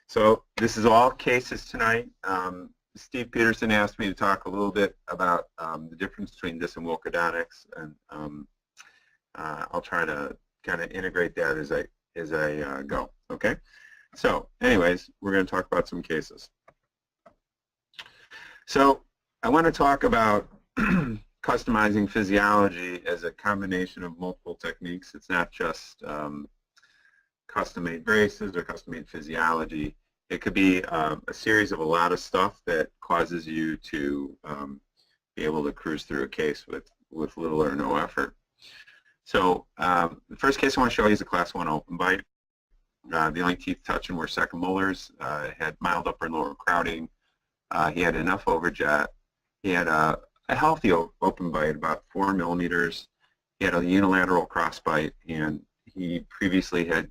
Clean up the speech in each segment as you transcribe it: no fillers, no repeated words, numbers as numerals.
So this is all cases tonight. Steve Peterson asked me to talk a little bit about the difference between this and Orthodontics, and I'll try to kind of integrate that as I go. Okay. So, anyways, we're going to talk about some cases. So, I want to talk about customizing physiology as a combination of multiple techniques. It's not just custom-made braces or custom-made physiology. It could be a series of a lot of stuff that causes you to be able to cruise through a case with little or no effort. So the first case I want to show you is a class 1 open bite. The only teeth touching were second molars. Had mild upper and lower crowding. He had enough overjet. He had a healthy open bite, about 4 millimeters. He had a unilateral cross bite, and he previously had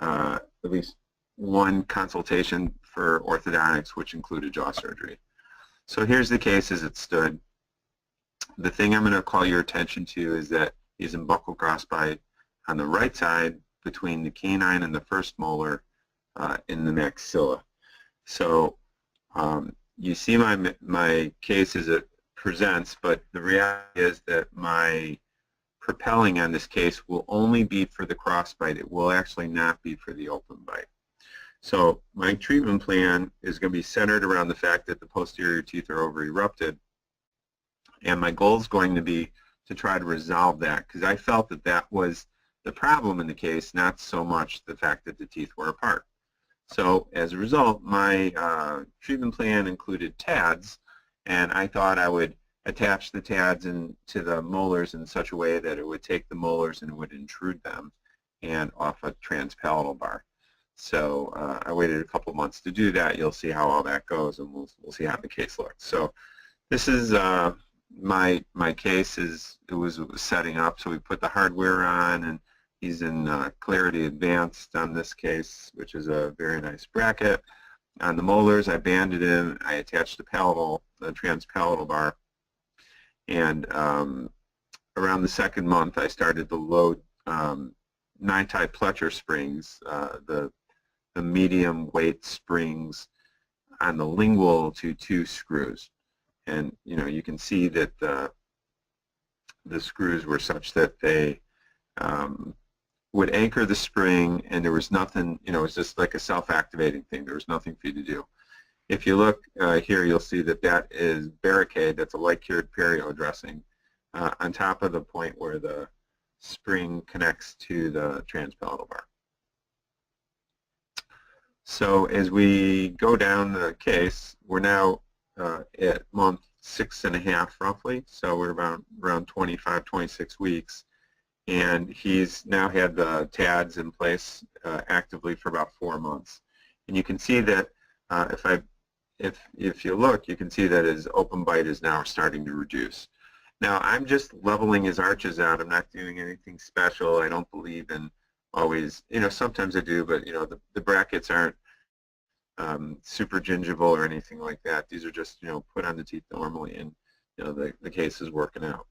at least one consultation for orthodontics, which included jaw surgery. So here's the case as it stood. The thing I'm going to call your attention to is that he's in buccal crossbite on the right side between the canine and the first molar in the maxilla. So you see my case as it presents, but the reality is that my propelling on this case will only be for the crossbite. It will actually not be for the open bite. So my treatment plan is going to be centered around the fact that the posterior teeth are over-erupted, and my goal is going to be to try to resolve that, because I felt that that was the problem in the case, not so much the fact that the teeth were apart. So as a result, my treatment plan included TADs, and I thought I would attach the TADs into the molars in such a way that it would take the molars and it would intrude them and off a transpalatal bar. So I waited a couple months to do that. You'll see how all that goes, and we'll see how the case looks. So this is my case. It was setting up. So we put the hardware on, and he's in Clarity Advanced on this case, which is a very nice bracket. On the molars, I banded him. I attached the transpalatal bar, and around the second month, I started to load 9-tie Pletcher springs, the medium weight springs on the lingual to 2 screws. And you can see that the screws were such that they would anchor the spring, and there was nothing, it was just like a self-activating thing. There was nothing for you to do. If you look here, you'll see that that is barricade. That's a light-cured perio dressing on top of the point where the spring connects to the transpalatal bar. So as we go down the case, we're now at month 6.5 roughly, so we're around 25, 26 weeks, and he's now had the TADs in place actively for about 4 months. And you can see that if you look, you can see that his open bite is now starting to reduce. Now I'm just leveling his arches out. I'm not doing anything special. I don't believe in always, sometimes I do, but the brackets aren't super gingival or anything like that. These are just put on the teeth normally, and the case is working out.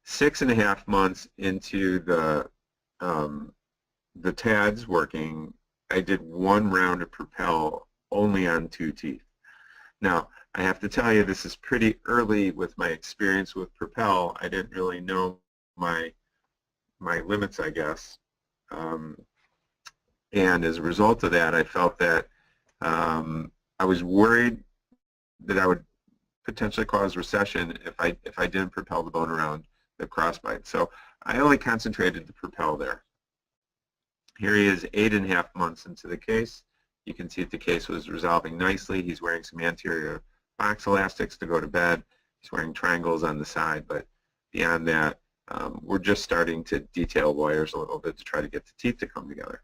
6.5 months into the TADs working, I did 1 round of Propel only on 2 teeth. Now I have to tell you, this is pretty early with my experience with Propel. I didn't really know my limits, I guess. And as a result of that, I felt that I was worried that I would potentially cause recession if I didn't propel the bone around the crossbite. So I only concentrated the Propel there. Here he is 8.5 months into the case. You can see that the case was resolving nicely. He's wearing some anterior box elastics to go to bed. He's wearing triangles on the side, but beyond that, we're just starting to detail wires a little bit to try to get the teeth to come together.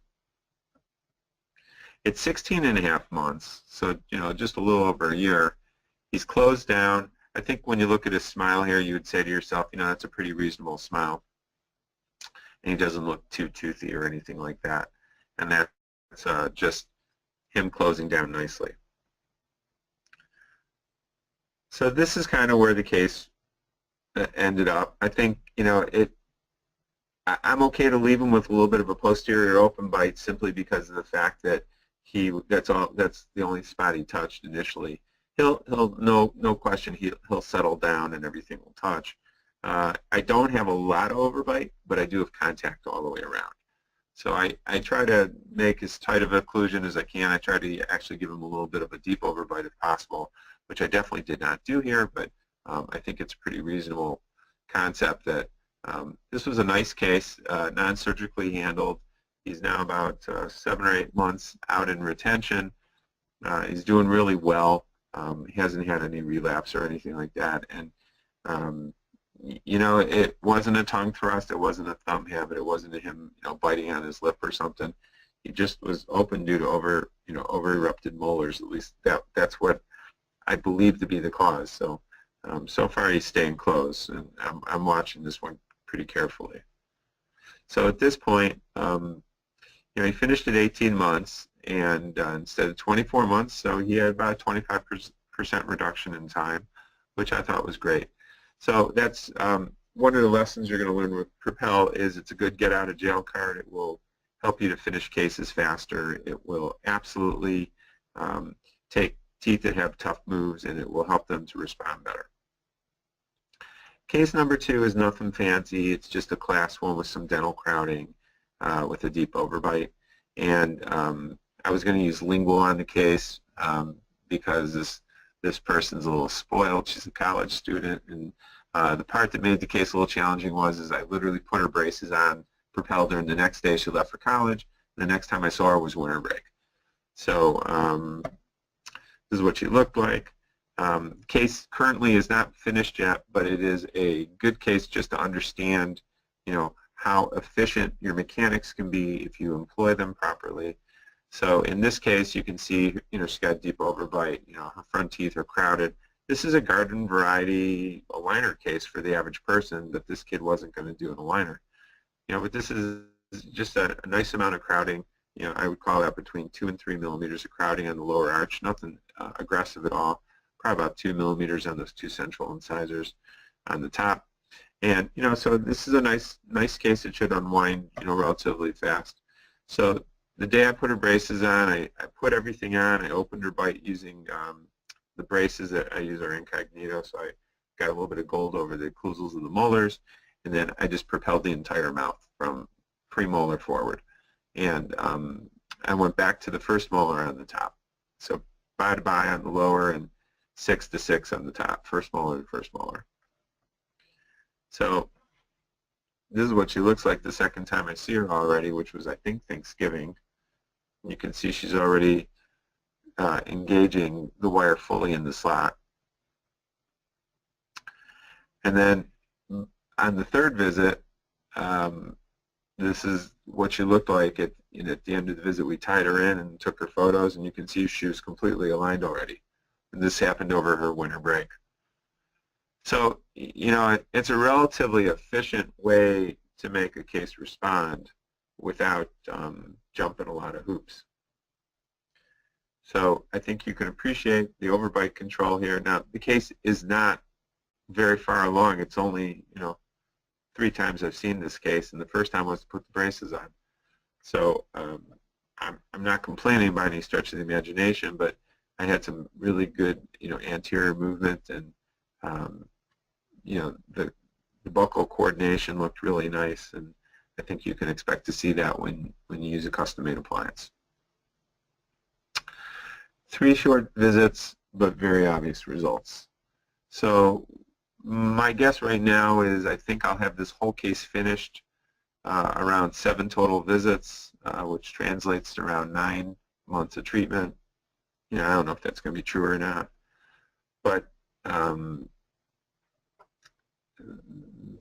It's 16.5 months, so just a little over a year. He's closed down. I think when you look at his smile here, you would say to yourself, that's a pretty reasonable smile. And he doesn't look too toothy or anything like that. And that's just him closing down nicely. So this is kind of where the case ended up. I think, I'm okay to leave him with a little bit of a posterior open bite simply because of the fact that that's the only spot he touched initially. He'll no question he'll settle down and everything will touch. I don't have a lot of overbite, but I do have contact all the way around. So I try to make as tight of occlusion as I can. I try to actually give him a little bit of a deep overbite if possible, which I definitely did not do here, but I think it's a pretty reasonable concept that this was a nice case, non-surgically handled. He's now about 7 or 8 months out in retention. He's doing really well. He hasn't had any relapse or anything like that. And you know, it wasn't a tongue thrust, it wasn't a thumb habit, it wasn't him, you know, biting on his lip or something. He just was open due to over erupted molars. At least that's what I believe to be the cause. So so far he's staying close, and I'm watching this one pretty carefully. So at this point, you know, he finished at 18 months, and instead of 24 months, so he had about a 25% reduction in time, which I thought was great. So that's one of the lessons you're going to learn with Propel is it's a good get out of jail card. It will help you to finish cases faster. It will absolutely take teeth that have tough moves, and it will help them to respond better. Case number 2 is nothing fancy. It's just a class 1 with some dental crowding with a deep overbite. And I was going to use lingual on the case because this person's a little spoiled. She's a college student, and the part that made the case a little challenging was I literally put her braces on, propelled her, and the next day she left for college. The next time I saw her was winter break. So this is what she looked like. The case currently is not finished yet, but it is a good case just to understand, you know, how efficient your mechanics can be if you employ them properly. So in this case, you can see, you know, she's got deep overbite. You know, her front teeth are crowded. This is a garden variety aligner case for the average person that this kid wasn't going to do an aligner. You know, but this is just a nice amount of crowding. You know, I would call that between 2 and 3 millimeters of crowding on the lower arch. Nothing aggressive at all. Probably about 2 millimeters on those 2 central incisors on the top. And, you know, so this is a nice case. It should unwind, you know, relatively fast. So the day I put her braces on, I put everything on. I opened her bite using the braces that I use are incognito, so I got a little bit of gold over the occlusals of the molars, and then I just propelled the entire mouth from premolar forward. And I went back to the first molar on the top. So bye to bye on the lower and 6 to 6 on the top, first molar to first molar. So this is what she looks like the second time I see her already, which was, I think, Thanksgiving. You can see she's already engaging the wire fully in the slot. And then on the third visit, this is what she looked like at the end of the visit. We tied her in and took her photos, and you can see she was completely aligned already. And this happened over her winter break. So, you know, it's a relatively efficient way to make a case respond without jumping a lot of hoops. So I think you can appreciate the overbite control here. Now, the case is not very far along. It's only, you know, 3 times I've seen this case, and the first time was to put the braces on. So I'm not complaining by any stretch of the imagination, but I had some really good, you know, anterior movement, and you know, the buccal coordination looked really nice, and I think you can expect to see that when you use a custom-made appliance. 3 short visits, but very obvious results. So my guess right now is I think I'll have this whole case finished around 7 total visits, which translates to around 9 months of treatment. You know, I don't know if that's going to be true or not, but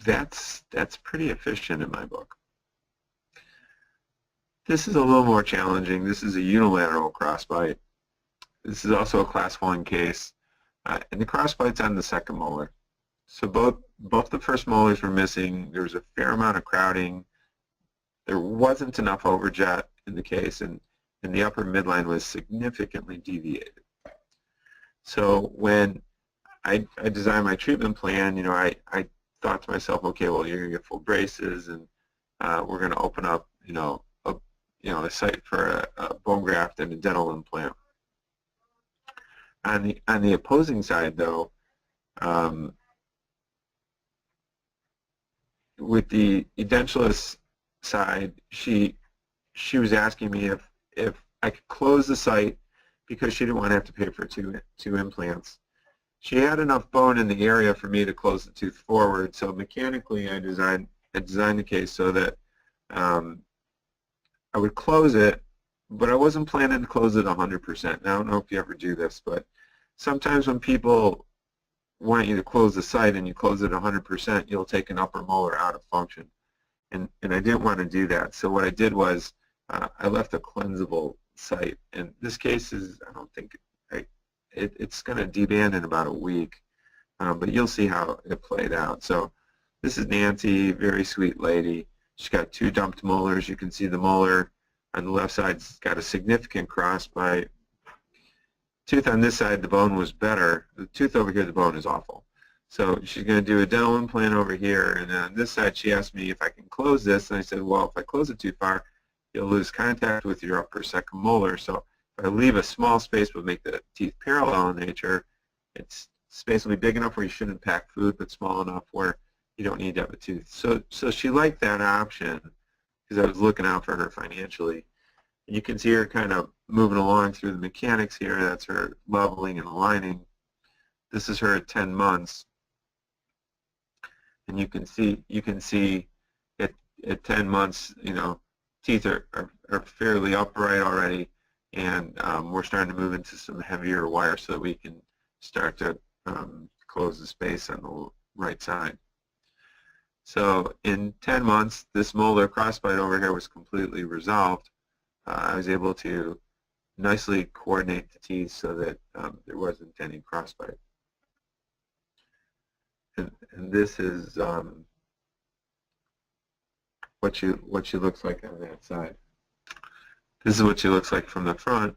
that's pretty efficient in my book. This is a little more challenging. This is a unilateral crossbite. This is also a class 1 case, and the crossbite's on the second molar. So both the first molars were missing. There was a fair amount of crowding. There wasn't enough overjet in the case, and the upper midline was significantly deviated. So when I designed my treatment plan, you know, I thought to myself, okay, well, you're going to get full braces, and we're going to open up, a site for a bone graft and a dental implant. On the opposing side, though, with the edentulous side, she was asking me if I could close the site because she didn't want to have to pay for two implants. She had enough bone in the area for me to close the tooth forward, so mechanically I designed the case so that I would close it, but I wasn't planning to close it 100%. Now, I don't know if you ever do this, but sometimes when people want you to close the site and you close it 100%, you'll take an upper molar out of function. And I didn't want to do that. So what I did was I left a cleansable site. And this case is, I don't think, it's going to deband in about a week. But you'll see how it played out. So this is Nancy, very sweet lady. She's got 2 dumped molars. You can see the molar on the left side's got a significant crossbite. Tooth on this side, the bone was better. The tooth over here, the bone is awful. So she's going to do a dental implant over here, and on this side she asked me if I can close this, and I said, well, if I close it too far, you'll lose contact with your upper second molar. So if I leave a small space but make the teeth parallel in nature, it's space will be big enough where you shouldn't pack food, but small enough where you don't need to have a tooth. So she liked that option because I was looking out for her financially. You can see her kind of moving along through the mechanics here. That's her leveling and aligning. This is her at 10 months. And you can see at 10 months, teeth are fairly upright already, and we're starting to move into some heavier wire so that we can start to close the space on the right side. So in 10 months, this molar crossbite over here was completely resolved. I was able to nicely coordinate the teeth so that there wasn't any crossbite. And this is what she looks like on that side. This is what she looks like from the front.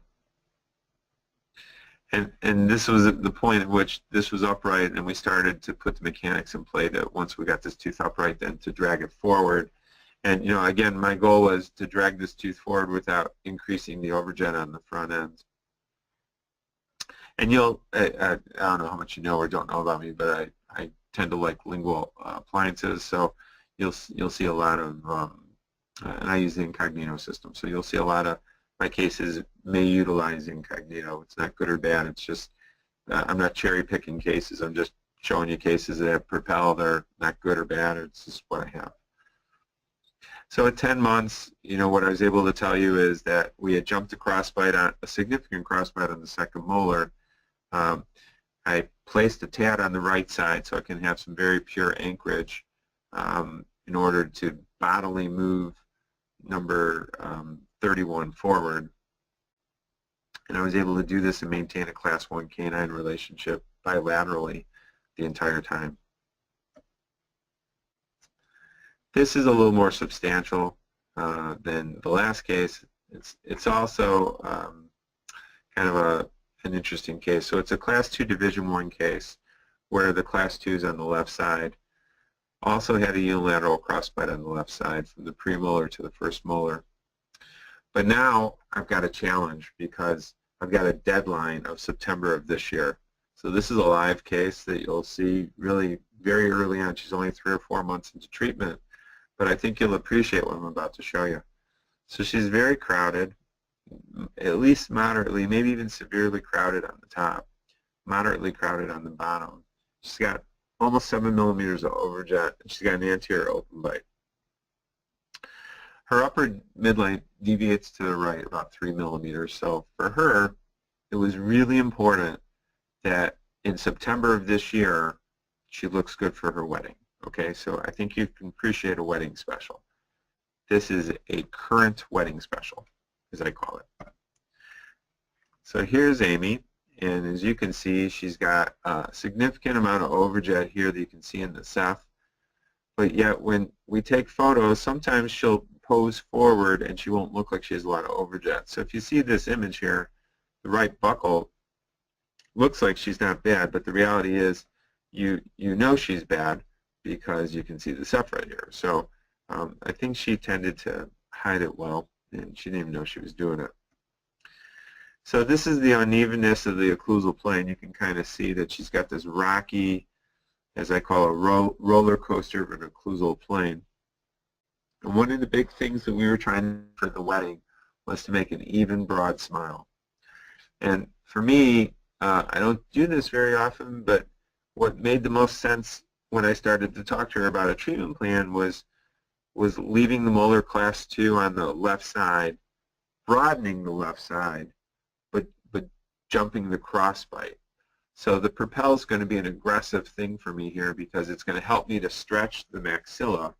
And this was the point at which this was upright, and we started to put the mechanics in play that once we got this tooth upright, then to drag it forward. And again, my goal was to drag this tooth forward without increasing the overjet on the front end. And I don't know how much you know or don't know about me, but I tend to like lingual appliances, so you'll see a lot of, and I use the incognito system, so you'll see a lot of my cases may utilize incognito. It's not good or bad, it's just, I'm not cherry picking cases, I'm just showing you cases that have propel. They're not good or bad, it's just what I have. So at 10 months, what I was able to tell you is that we had jumped a significant crossbite on the second molar. I placed a TAD on the right side so I can have some very pure anchorage in order to bodily move number 31 forward. And I was able to do this and maintain a class 1 canine relationship bilaterally the entire time. This is a little more substantial than the last case. It's also kind of an interesting case. So it's a Class 2 Division 1 case where the Class 2 is on the left side. Also had a unilateral crossbite on the left side from the premolar to the first molar. But now I've got a challenge because I've got a deadline of September of this year. So this is a live case that you'll see really very early on. She's only 3 or 4 months into treatment, but I think you'll appreciate what I'm about to show you. So she's very crowded, at least moderately, maybe even severely crowded on the top, moderately crowded on the bottom. She's got almost 7 millimeters of overjet, and she's got an anterior open bite. Her upper midline deviates to the right about 3 millimeters, so for her, it was really important that in September of this year, she looks good for her wedding. Okay, so I think you can appreciate a wedding special. This is a current wedding special, as I call it. So here's Amy, and as you can see, she's got a significant amount of overjet here that you can see in the ceph. But yet when we take photos, sometimes she'll pose forward and she won't look like she has a lot of overjet. So if you see this image here, the right buccal looks like she's not bad, but the reality is you know she's bad because you can see the ceph right here. So I think she tended to hide it well, and she didn't even know she was doing it. So this is the unevenness of the occlusal plane. You can kind of see that she's got this rocky, as I call a roller coaster of an occlusal plane. And one of the big things that we were trying for the wedding was to make an even, broad smile. And for me, I don't do this very often, but what made the most sense when I started to talk to her about a treatment plan was leaving the molar class 2 on the left side, broadening the left side, but jumping the crossbite. So the propel is going to be an aggressive thing for me here because it's going to help me to stretch the maxilla,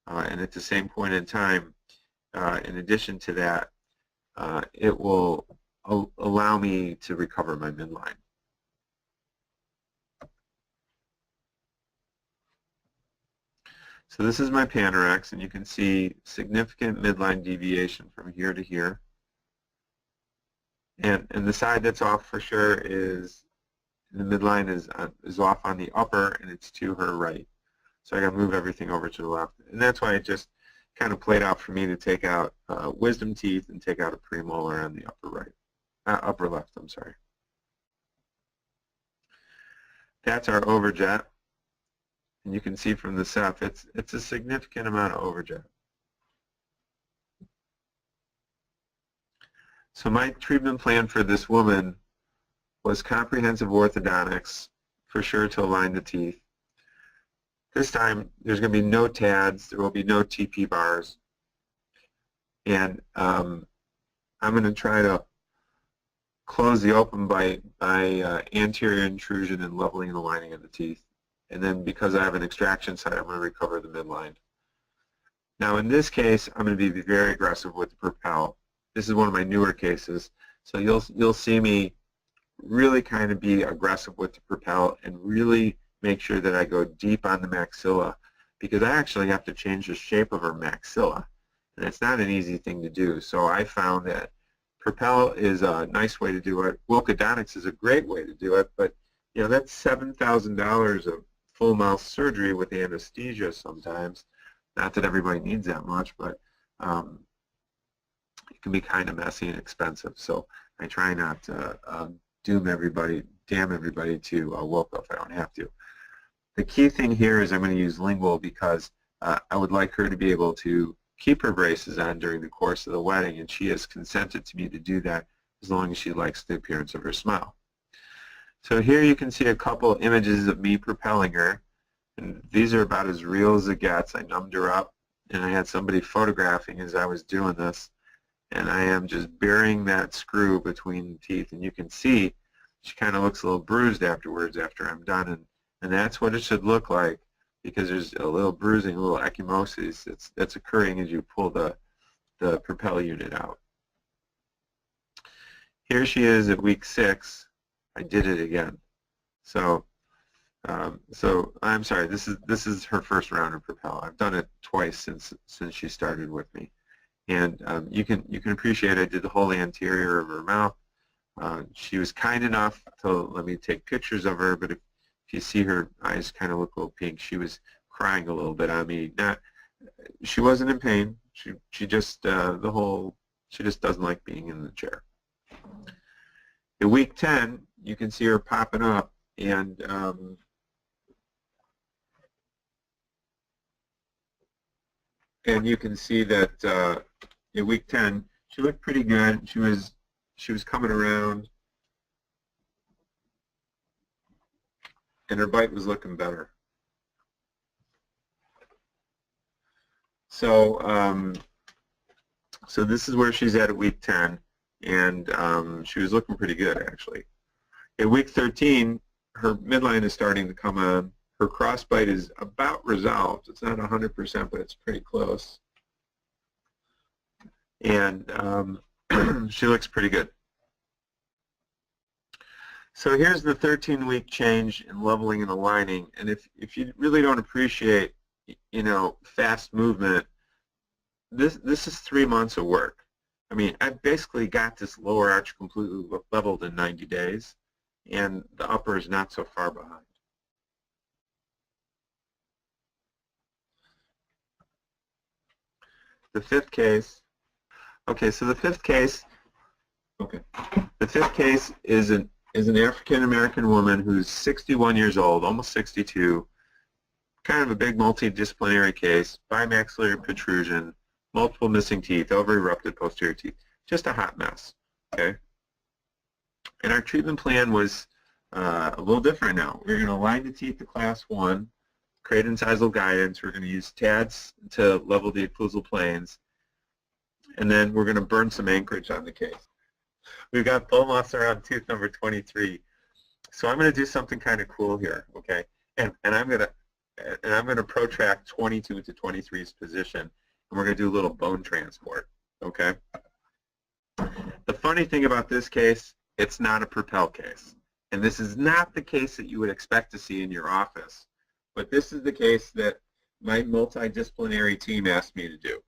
and at the same point in time, in addition to that, it will allow me to recover my midline. So this is my Panorex, and you can see significant midline deviation from here to here. And the side that's off for sure is the midline is off on the upper, and it's to her right. So I got to move everything over to the left, and that's why it just kind of played out for me to take out wisdom teeth and take out a premolar on the upper right, upper left. I'm sorry. That's our overjet, and you can see from the SEP it's a significant amount of overjet. So my treatment plan for this woman was comprehensive orthodontics, for sure, to align the teeth. This time, there's going to be no TADs, there will be no TP bars, and I'm going to try to close the open by anterior intrusion and leveling and aligning of the teeth. And then because I have an extraction side, I'm going to recover the midline. Now in this case, I'm going to be very aggressive with the propel. This is one of my newer cases, so you'll see me really kind of be aggressive with the propel and really make sure that I go deep on the maxilla, because I actually have to change the shape of her maxilla, and it's not an easy thing to do. So I found that propel is a nice way to do it. Orthodontics is a great way to do it, but you know, that's $7,000 of full mouth surgery with anesthesia sometimes. Not that everybody needs that much, but it can be kind of messy and expensive. So I try not to damn everybody to woke up if I don't have to. The key thing here is I'm going to use lingual because I would like her to be able to keep her braces on during the course of the wedding, and she has consented to me to do that as long as she likes the appearance of her smile. So here you can see a couple images of me propelling her, and these are about as real as it gets. I numbed her up, and I had somebody photographing as I was doing this, and I am just burying that screw between the teeth, and you can see she kind of looks a little bruised afterwards after I'm done, and that's what it should look like, because there's a little bruising, a little ecchymosis that's occurring as you pull the propel unit out. Here she is at week 6. I did it again. So I'm sorry. This is her first round of propel. I've done it twice since she started with me, and you can appreciate I did the whole anterior of her mouth. She was kind enough to let me take pictures of her, but if you see her eyes kind of look a little pink, she was crying a little bit on me. She wasn't in pain. She just she just doesn't like being in the chair. At week 10, you can see her popping up, and you can see that at week 10 she looked pretty good. She was coming around, and her bite was looking better. So so this is where she's at week 10, and she was looking pretty good actually. At week 13, her midline is starting to come on. Her crossbite is about resolved. It's not 100%, but it's pretty close. And she looks pretty good. So here's the 13-week change in leveling and aligning. And if you really don't appreciate, you know, fast movement, this is 3 months of work. I mean, I basically got this lower arch completely leveled in 90 days, and the upper is not so far behind. The fifth case. Okay, so the fifth case. Okay, the fifth case is an African American woman who's 61 years old, almost 62. Kind of a big multidisciplinary case, bimaxillary protrusion, multiple missing teeth, over-erupted posterior teeth, just a hot mess, okay? And our treatment plan was a little different now. We're going to align the teeth to class 1, create incisal guidance. We're going to use TADs to level the occlusal planes, and then we're going to burn some anchorage on the case. We've got bone loss around tooth number 23. So I'm going to do something kind of cool here, okay? And I'm going to protract 22 to 23's position, and we're going to do a little bone transport, okay? The funny thing about this case, it's not a propel case. And this is not the case that you would expect to see in your office. But this is the case that my multidisciplinary team asked me to do.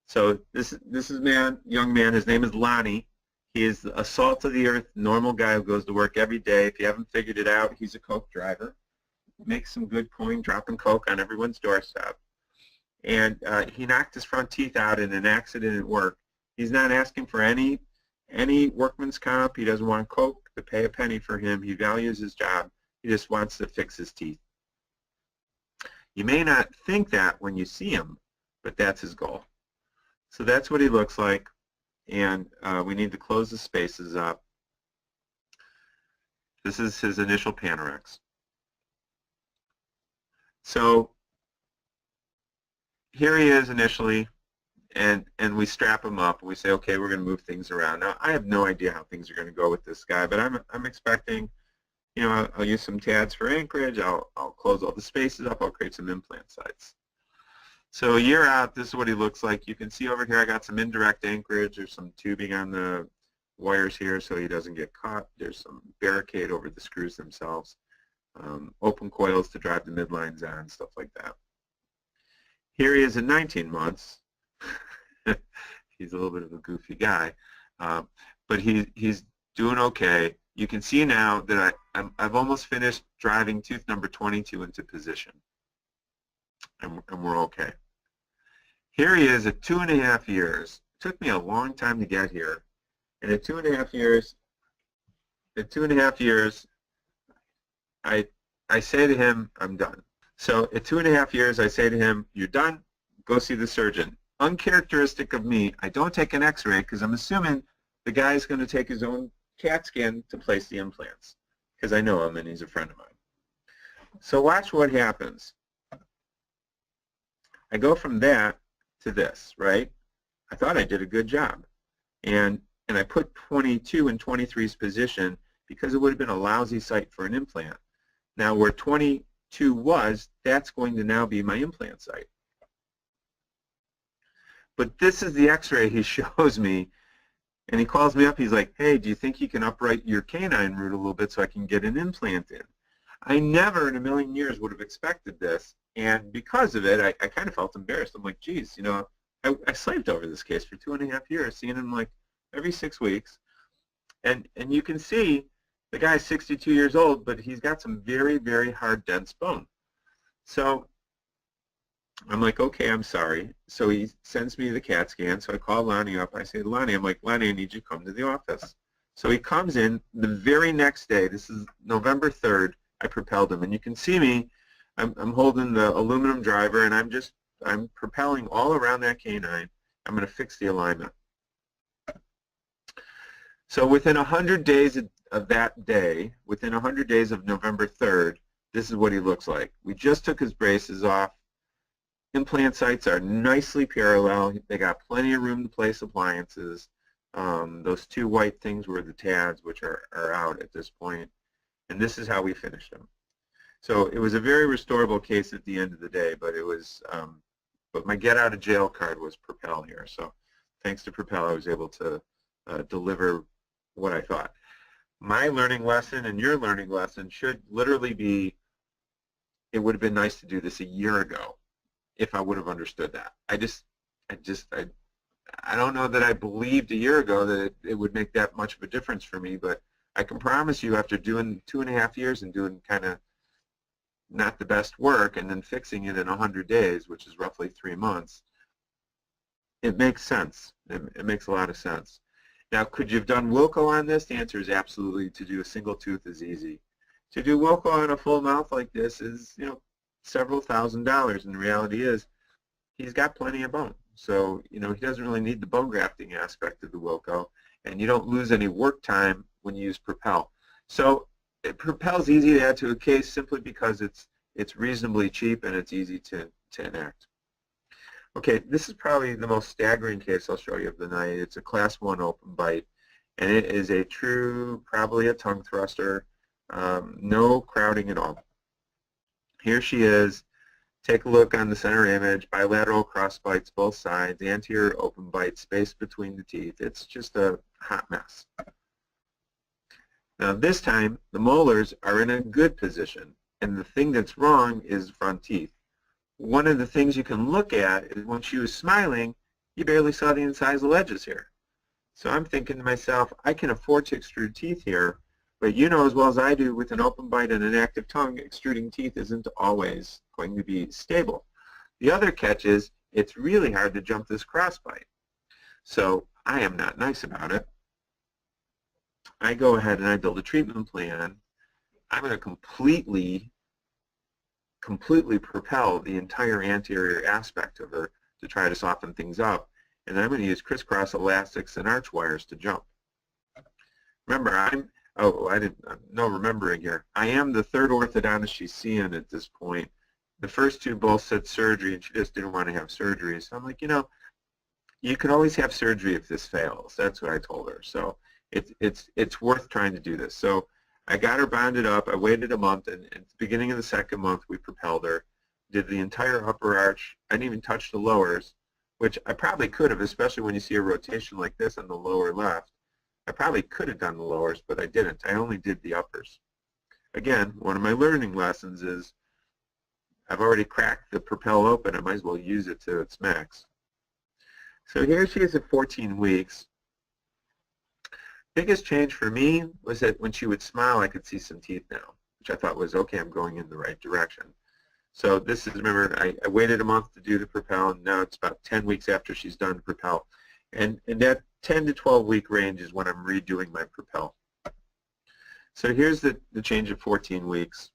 So this is young man, his name is Lonnie. He is a salt of the earth, normal guy who goes to work every day. If you haven't figured it out, he's a Coke driver. Makes some good coin dropping Coke on everyone's doorstep. And he knocked his front teeth out in an accident at work. He's not asking for any workman's comp. He doesn't want Coke to pay a penny for him. He values his job. He just wants to fix his teeth. You may not think that when you see him, but that's his goal. So that's what he looks like, and we need to close the spaces up. This is his initial panorex. So here he is initially, and we strap him up, and we say, okay, we're going to move things around. Now, I have no idea how things are going to go with this guy, but I'm expecting, you know, I'll use some TADs for anchorage. I'll close all the spaces up. I'll create some implant sites. So a year out, this is what he looks like. You can see over here I got some indirect anchorage. There's some tubing on the wires here so he doesn't get caught. There's some barricade over the screws themselves. Open coils to drive the midlines on, stuff like that. Here he is at 19 months. He's a little bit of a goofy guy, but he's doing okay. You can see now that I've almost finished driving tooth number 22 into position, and we're okay. Here he is at 2.5 years. It took me a long time to get here, and at 2.5 years, I say to him, I'm done. So at 2.5 years, I say to him, you're done, go see the surgeon. Uncharacteristic of me, I don't take an x-ray because I'm assuming the guy's going to take his own CAT scan to place the implants because I know him and he's a friend of mine. So watch what happens. I go from that to this, right? I thought I did a good job. And I put 22 in 23's position because it would have been a lousy site for an implant. Now where 22 was, that's going to now be my implant site. But this is the x-ray he shows me, and he calls me up. He's like, hey, do you think you can upright your canine root a little bit so I can get an implant in? I never in a million years would have expected this, and because of it, I kind of felt embarrassed. I'm like, geez, you know, I slaved over this case for 2.5 years, seeing him like every 6 weeks, and you can see the guy's 62 years old, but he's got some very, very hard, dense bone. So I'm like, okay, I'm sorry. So he sends me the CAT scan. So I call Lonnie up. I say, Lonnie, I'm like, Lonnie, I need you to come to the office. So he comes in the very next day. This is November 3rd. I propelled him. And you can see me. I'm holding the aluminum driver, and I'm propelling all around that canine. I'm going to fix the alignment. So within 100 days of that day, within 100 days of November 3rd, this is what he looks like. We just took his braces off. Implant sites are nicely parallel. They got plenty of room to place appliances. Those two white things were the TADs, which are out at this point. And this is how we finished them. So it was a very restorable case at the end of the day, but it was, but my get out of jail card was Propel here. So thanks to Propel, I was able to deliver what I thought. My learning lesson and your learning lesson should literally be, it would have been nice to do this a year ago if I would have understood that. I don't know that I believed a year ago that it would make that much of a difference for me, but I can promise you after doing 2.5 years and doing kind of not the best work and then fixing it in 100 days, which is roughly 3 months, it makes sense. It makes a lot of sense. Now, could you have done Wilco on this? The answer is absolutely. To do a single tooth is easy. To do Wilco on a full mouth like this is, several $1,000s, and the reality is he's got plenty of bone. So, he doesn't really need the bone grafting aspect of the Wilco, and you don't lose any work time when you use Propel. So, Propel's easy to add to a case simply because it's reasonably cheap and it's easy to enact. Okay, this is probably the most staggering case I'll show you of the night. It's a class 1 open bite, and it is a true, probably a tongue thruster, no crowding at all. Here she is. Take a look on the center image, bilateral cross bites both sides, anterior open bite, space between the teeth. It's just a hot mess. Now this time, the molars are in a good position, and the thing that's wrong is front teeth. One of the things you can look at is when she was smiling, you barely saw the incisal edges here. So I'm thinking to myself, I can afford to extrude teeth here, but you know as well as I do, with an open bite and an active tongue, extruding teeth isn't always going to be stable. The other catch is it's really hard to jump this cross bite. So I am not nice about it. I go ahead and I build a treatment plan. I'm going to completely propel the entire anterior aspect of her to try to soften things up, and I'm going to use crisscross elastics and arch wires to jump. Remember, no remembering here. I am the third orthodontist she's seeing at this point. The first two both said surgery, and she just didn't want to have surgery. So I'm like, you can always have surgery if this fails. That's what I told her. So it's worth trying to do this. So I got her bonded up. I waited a month, and at the beginning of the second month, we propelled her, did the entire upper arch. I didn't even touch the lowers, which I probably could have, especially when you see a rotation like this on the lower left. I probably could have done the lowers, but I didn't. I only did the uppers. Again, one of my learning lessons is I've already cracked the propel open. I might as well use it to its max. So here she is at 14 weeks. Biggest change for me was that when she would smile, I could see some teeth now, which I thought was, okay, I'm going in the right direction. So this is, remember, I waited a month to do the propel, and now it's about 10 weeks after she's done propel. And that 10 to 12 week range is when I'm redoing my propel. So here's the change at 14 weeks.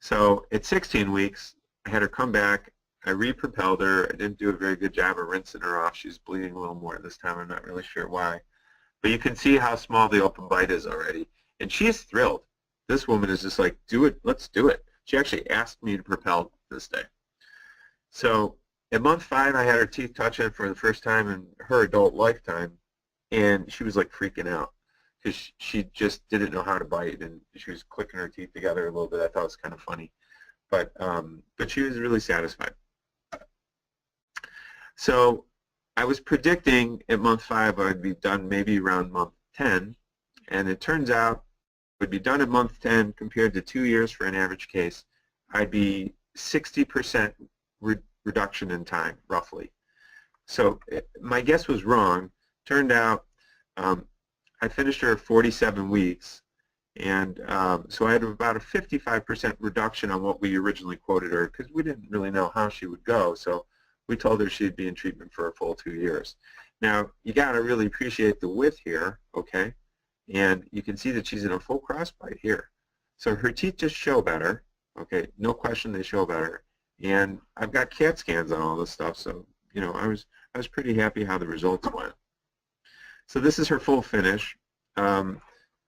So at 16 weeks, I had her come back. I re-propelled her. I didn't do a very good job of rinsing her off. She's bleeding a little more this time. I'm not really sure why. But you can see how small the open bite is already. And she's thrilled. This woman is just like, do it. Let's do it. She actually asked me to propel this day. So at month 5, I had her teeth touching for the first time in her adult lifetime, and she was like freaking out because she just didn't know how to bite, and she was clicking her teeth together a little bit. I thought it was kind of funny, but she was really satisfied. So I was predicting at month 5 I would be done maybe around month 10, and it turns out I would be done at month 10 compared to 2 years for an average case. I'd be 60% reduction in time, roughly. So my guess was wrong. Turned out I finished her at 47 weeks, and so I had about a 55% reduction on what we originally quoted her because we didn't really know how she would go. So we told her she'd be in treatment for a full 2 years. Now, you got to really appreciate the width here, okay? And you can see that she's in a full crossbite here. So her teeth just show better, okay? No question they show better. And I've got CAT scans on all this stuff, so I was pretty happy how the results went. So this is her full finish. I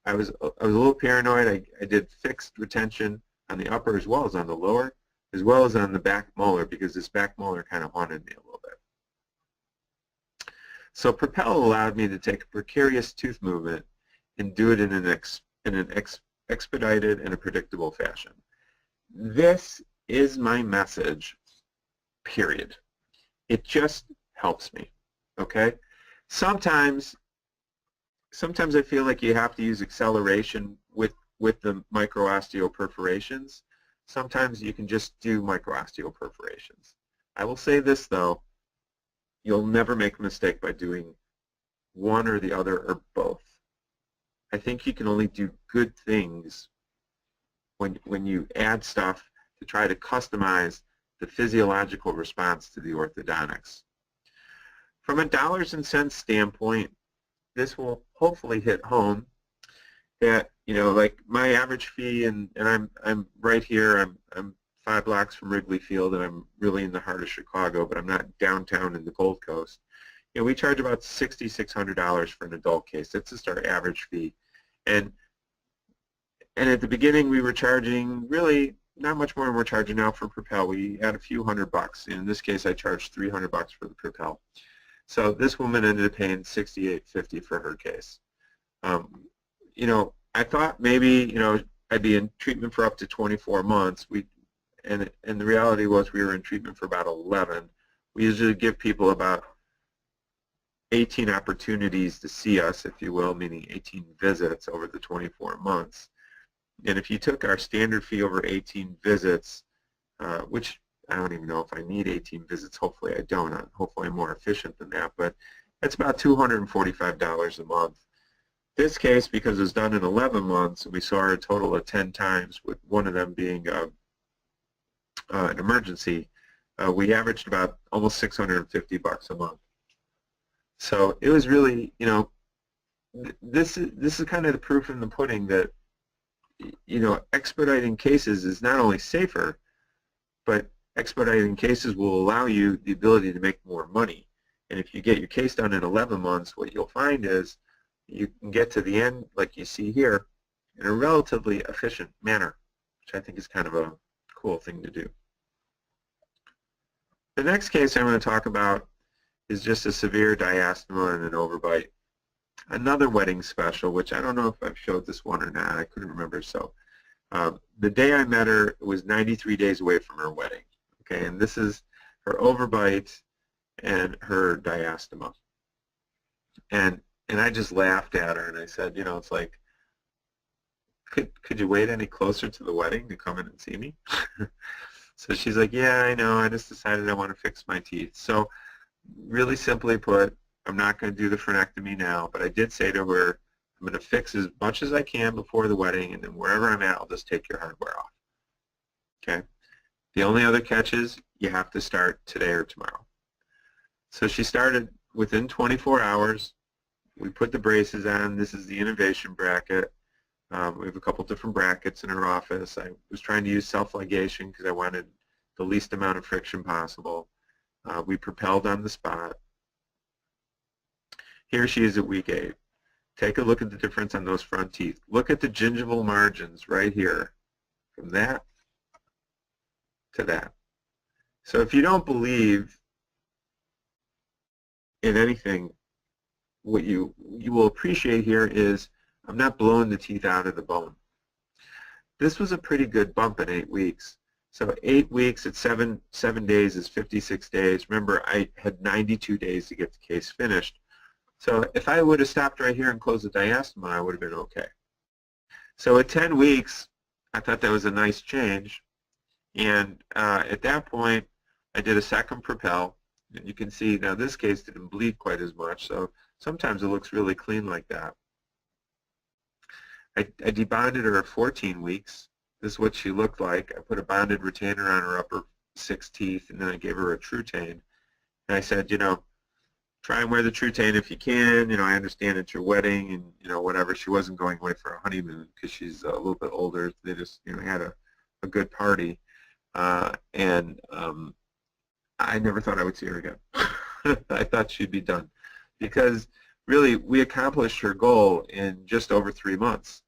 was a little paranoid. I did fixed retention on the upper as well as on the lower, as well as on the back molar, because this back molar kind of haunted me a little bit. So Propel allowed me to take a precarious tooth movement and do it in an expedited and a predictable fashion. This is my message, period. It just helps me, okay? Sometimes I feel like you have to use acceleration with the micro-osteoperforations. Sometimes you can just do micro-osteoperforations. I will say this, though. You'll never make a mistake by doing one or the other or both. I think you can only do good things when you add stuff to try to customize the physiological response to the orthodontics. From a dollars and cents standpoint, this will hopefully hit home that, you know, like my average fee, and I'm right here, I'm 5 blocks from Wrigley Field, and I'm really in the heart of Chicago, but I'm not downtown in the Gold Coast. You know, we charge about $6,600 for an adult case. That's just our average fee. And at the beginning we were charging really not much more than we're charging now for Propel. We had a few $100. In this case I charged $300 for the Propel. So this woman ended up paying $68.50 for her case. You know, I thought maybe, you know, I'd be in treatment for up to 24 months. And the reality was we were in treatment for about 11. We usually give people about 18 opportunities to see us, if you will, meaning 18 visits over the 24 months. And if you took our standard fee over 18 visits, which I don't even know if I need 18 visits, hopefully I don't, hopefully I'm more efficient than that, but that's about $245 a month. This case, because it was done in 11 months, we saw a total of 10 times, with one of them being an emergency, we averaged about almost $650 a month. So it was really, you know, this is kind of the proof in the pudding that, you know, expediting cases is not only safer, but expediting cases will allow you the ability to make more money. And if you get your case done in 11 months, what you'll find is you can get to the end, like you see here, in a relatively efficient manner, which I think is kind of a cool thing to do. The next case I'm going to talk about is just a severe diastema and an overbite. Another wedding special, which I don't know if I've showed this one or not. I couldn't remember. So the day I met her, it was 93 days away from her wedding. Okay, and this is her overbite and her diastema. And I just laughed at her and I said, you know, it's like, could you wait any closer to the wedding to come in and see me? So she's like, yeah, I know. I just decided I want to fix my teeth. So really simply put, I'm not going to do the frenectomy now, but I did say to her, I'm going to fix as much as I can before the wedding, and then wherever I'm at, I'll just take your hardware off. Okay? The only other catch is you have to start today or tomorrow. So she started within 24 hours. We put the braces on. This is the innovation bracket. We have a couple different brackets in our office. I was trying to use self-ligation because I wanted the least amount of friction possible. We propelled on the spot. Here she is at week 8. Take a look at the difference on those front teeth. Look at the gingival margins right here, from that to that. So if you don't believe in anything, what you will appreciate here is I'm not blowing the teeth out of the bone. This was a pretty good bump in 8 weeks. So 8 weeks at 7 days is 56 days. Remember, I had 92 days to get the case finished. So if I would have stopped right here and closed the diastema, I would have been okay. So at 10 weeks, I thought that was a nice change. And at that point, I did a second propel. And you can see now this case didn't bleed quite as much, so sometimes it looks really clean like that. I debonded her at 14 weeks. This is what she looked like. I put a bonded retainer on her upper 6 teeth, and then I gave her a Trutain. And I said, you know, try and wear the Trutain if you can. You know, I understand it's your wedding, and you know, whatever. She wasn't going away for a honeymoon because she's a little bit older. They just, you know, had a good party, and I never thought I would see her again. I thought she'd be done because really we accomplished her goal in just over 3 months.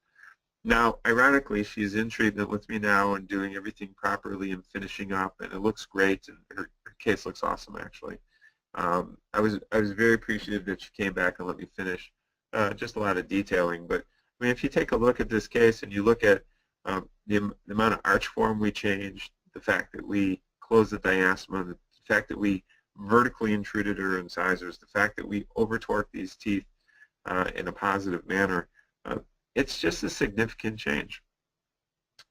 Now, ironically, she's in treatment with me now and doing everything properly and finishing up, and it looks great, and her case looks awesome, actually. I was very appreciative that she came back and let me finish. Just a lot of detailing, but I mean, if you take a look at this case and you look at the amount of arch form we changed, the fact that we closed the diastema, the fact that we vertically intruded her incisors, the fact that we over-torqued these teeth in a positive manner, it's just a significant change.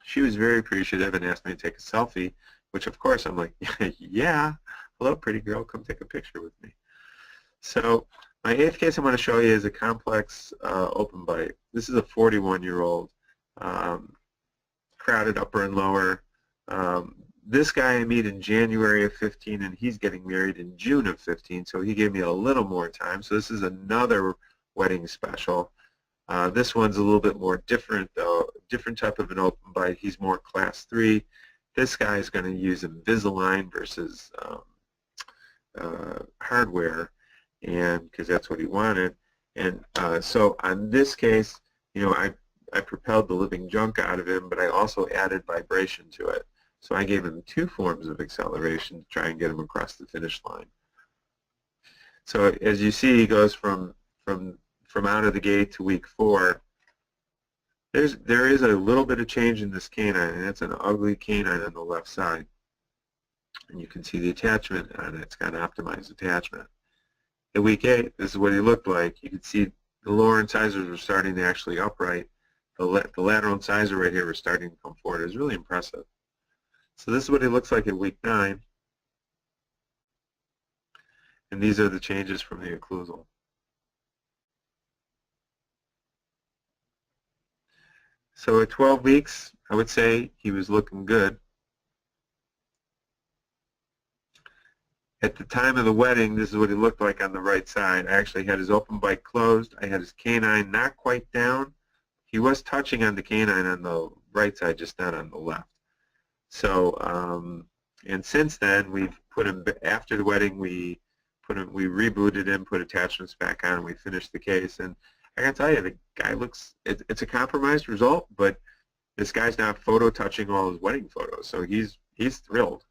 She was very appreciative and asked me to take a selfie, which of course I'm like, yeah, hello pretty girl, come take a picture with me. So my 8th case I want to show you is a complex open bite. This is a 41-year-old, crowded upper and lower. this guy I meet in January of 15, and he's getting married in June of 15, so he gave me a little more time. So this is another wedding special. This one's a little bit more different, though, different type of an open bite. He's more class 3. This guy is going to use Invisalign versus hardware, and because that's what he wanted. And so on this case, you know, I propelled the living junk out of him, but I also added vibration to it. So I gave him 2 forms of acceleration to try and get him across the finish line. So as you see, he goes from out of the gate to week 4. There is a little bit of change in this canine, and that's an ugly canine on the left side. And you can see the attachment on it. It's got an optimized attachment. At week 8, this is what he looked like. You can see the lower incisors were starting to actually upright. The lateral incisor right here was starting to come forward. It was really impressive. So this is what he looks like at week 9. And these are the changes from the occlusal. So at 12 weeks, I would say he was looking good. At the time of the wedding, this is what he looked like on the right side. I actually had his open bite closed. I had his canine not quite down. He was touching on the canine on the right side, just not on the left. So, and since then, we've put him, after the wedding, we rebooted him, put attachments back on, and we finished the case. And I gotta tell you, the guy looks, it's a compromised result, but this guy's not photo touching all his wedding photos, so he's thrilled.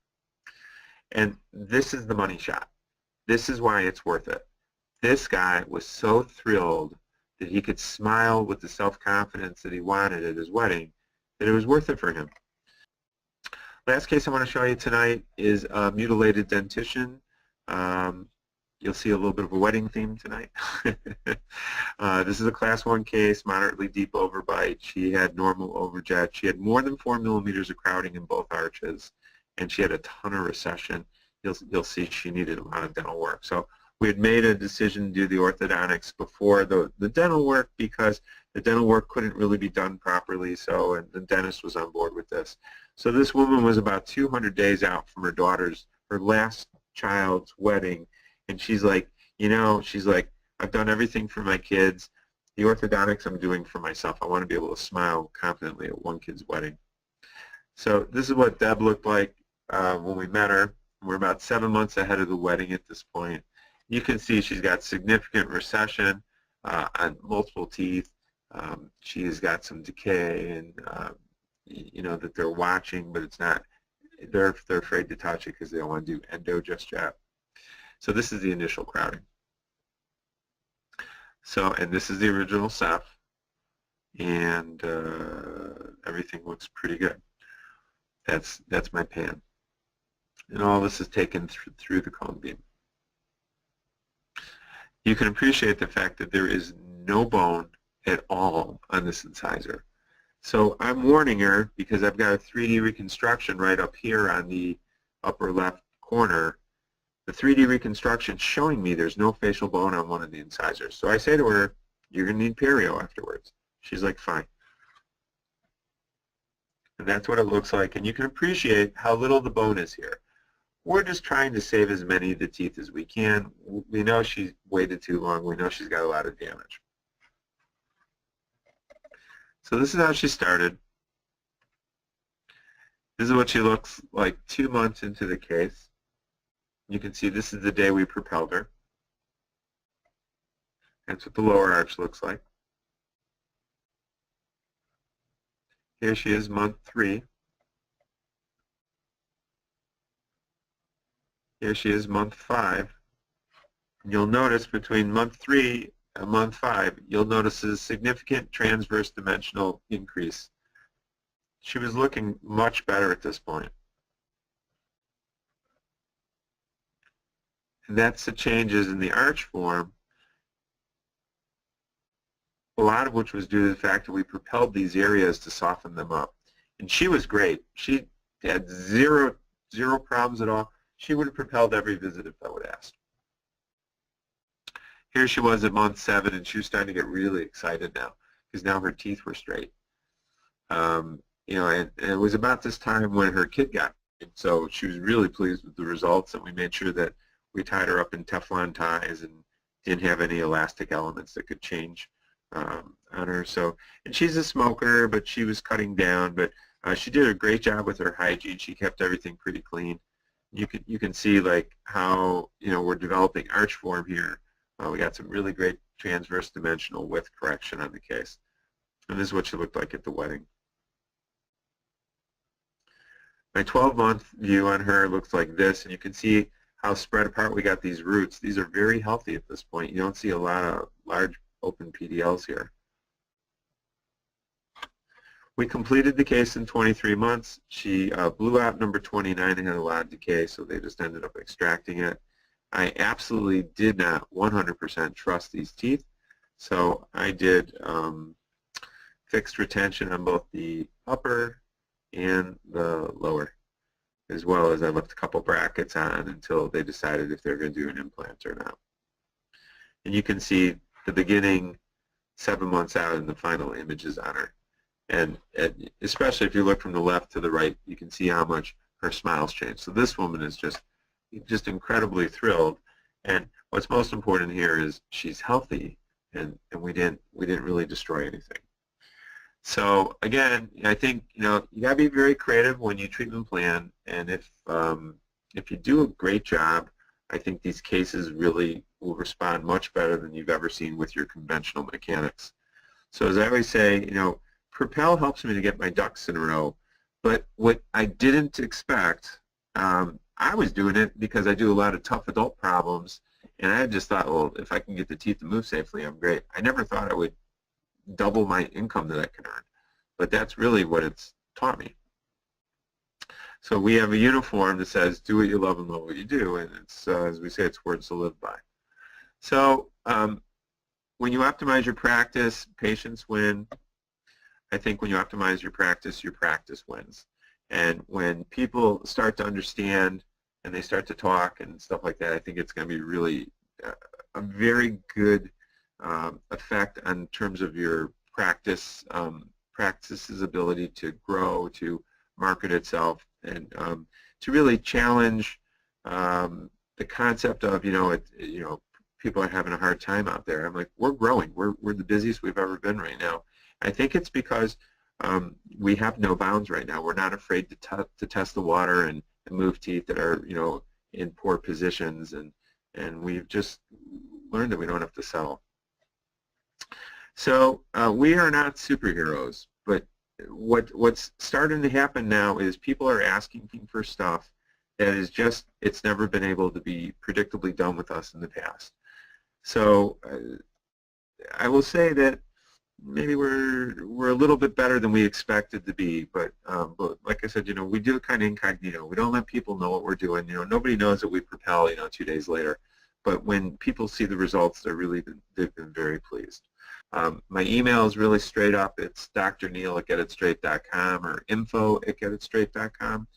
And this is the money shot. This is why it's worth it. This guy was so thrilled that he could smile with the self-confidence that he wanted at his wedding, that it was worth it for him. Last case I want to show you tonight is mutilated dentition. You'll see a little bit of a wedding theme tonight. This is a class 1 case, moderately deep overbite. She had normal overjet. She had more than 4 millimeters of crowding in both arches, and she had a ton of recession. You'll see she needed a lot of dental work. So we had made a decision to do the orthodontics before the dental work, because the dental work couldn't really be done properly, so, and the dentist was on board with this. So this woman was about 200 days out from her last child's wedding, and she's like, you know, she's like, I've done everything for my kids. The orthodontics I'm doing for myself. I want to be able to smile confidently at one kid's wedding. So this is what Deb looked like when we met her. We're about 7 months ahead of the wedding at this point. You can see she's got significant recession on multiple teeth. She's got some decay, and you know that they're watching, but it's not. They're afraid to touch it because they don't want to do endo just yet. So this is the initial crowding. So, and this is the original Ceph, and everything looks pretty good. That's my pan, and all this is taken through the cone beam. You can appreciate the fact that there is no bone at all on this incisor. So I'm warning her, because I've got a 3D reconstruction right up here on the upper left corner. The 3D reconstruction showing me there's no facial bone on one of the incisors. So I say to her, you're going to need perio afterwards. She's like, fine. And that's what it looks like. And you can appreciate how little the bone is here. We're just trying to save as many of the teeth as we can. We know she's waited too long. We know she's got a lot of damage. So this is how she started. This is what she looks like 2 months into the case. You can see this is the day we propelled her. That's what the lower arch looks like. Here she is, month 3. Here she is, month 5. And you'll notice between month 3 and month 5, you'll notice a significant transverse dimensional increase. She was looking much better at this point. And that's the changes in the arch form, a lot of which was due to the fact that we propelled these areas to soften them up. And she was great. She had zero problems at all. She would have propelled every visit if I would have asked. Here she was at month 7, and she was starting to get really excited now, because now her teeth were straight. You know, and it was about this time when her kid got so she was really pleased with the results, and we made sure that we tied her up in Teflon ties and didn't have any elastic elements that could change on her. So, and she's a smoker, but she was cutting down, but she did a great job with her hygiene. She kept everything pretty clean. You can see like how we're developing arch form here. We got some really great transverse dimensional width correction on the case, and this is what she looked like at the wedding. My 12-month view on her looks like this, and you can see how spread apart we got these roots. These are very healthy at this point. You don't see a lot of large open PDLs here. We completed the case in 23 months. She blew out number 29 and had a lot of decay, so they just ended up extracting it. I absolutely did not 100% trust these teeth, so I did fixed retention on both the upper and the lower, as well as I left a couple brackets on until they decided if they're going to do an implant or not. And you can see the beginning 7 months out and the final images on her. And especially if you look from the left to the right, you can see how much her smile's changed. So this woman is just incredibly thrilled. And what's most important here is she's healthy, and we didn't really destroy anything. So again, I think you gotta be very creative when you treatment plan, and if you do a great job, I think these cases really will respond much better than you've ever seen with your conventional mechanics. So as I always say, Propel helps me to get my ducks in a row, but what I didn't expect, I was doing it because I do a lot of tough adult problems, and I just thought, well, if I can get the teeth to move safely, I'm great. I never thought I would double my income that I can earn, but that's really what it's taught me. So we have a uniform that says, do what you love and love what you do, and it's, as we say, it's words to live by. So when you optimize your practice, patients win. I think when you optimize your practice wins. And when people start to understand and they start to talk and stuff like that, I think it's going to be really a very good effect in terms of your practice's ability to grow, to market itself, and to really challenge the concept of people are having a hard time out there. I'm like, we're growing. We're the busiest we've ever been right now. I think it's because we have no bounds right now. We're not afraid to test the water and move teeth that are in poor positions, and we've just learned that we don't have to settle. So we are not superheroes, but what's starting to happen now is people are asking for stuff that is just, it's never been able to be predictably done with us in the past. So I will say that maybe we're a little bit better than we expected to be, but like I said, we do it kind of incognito. We don't let people know what we're doing. Nobody knows that we Propel 2 days later, but when people see the results, they've been very pleased. My email is really straight up. It's drneil@getitstraight.com or info@getitstraight.com.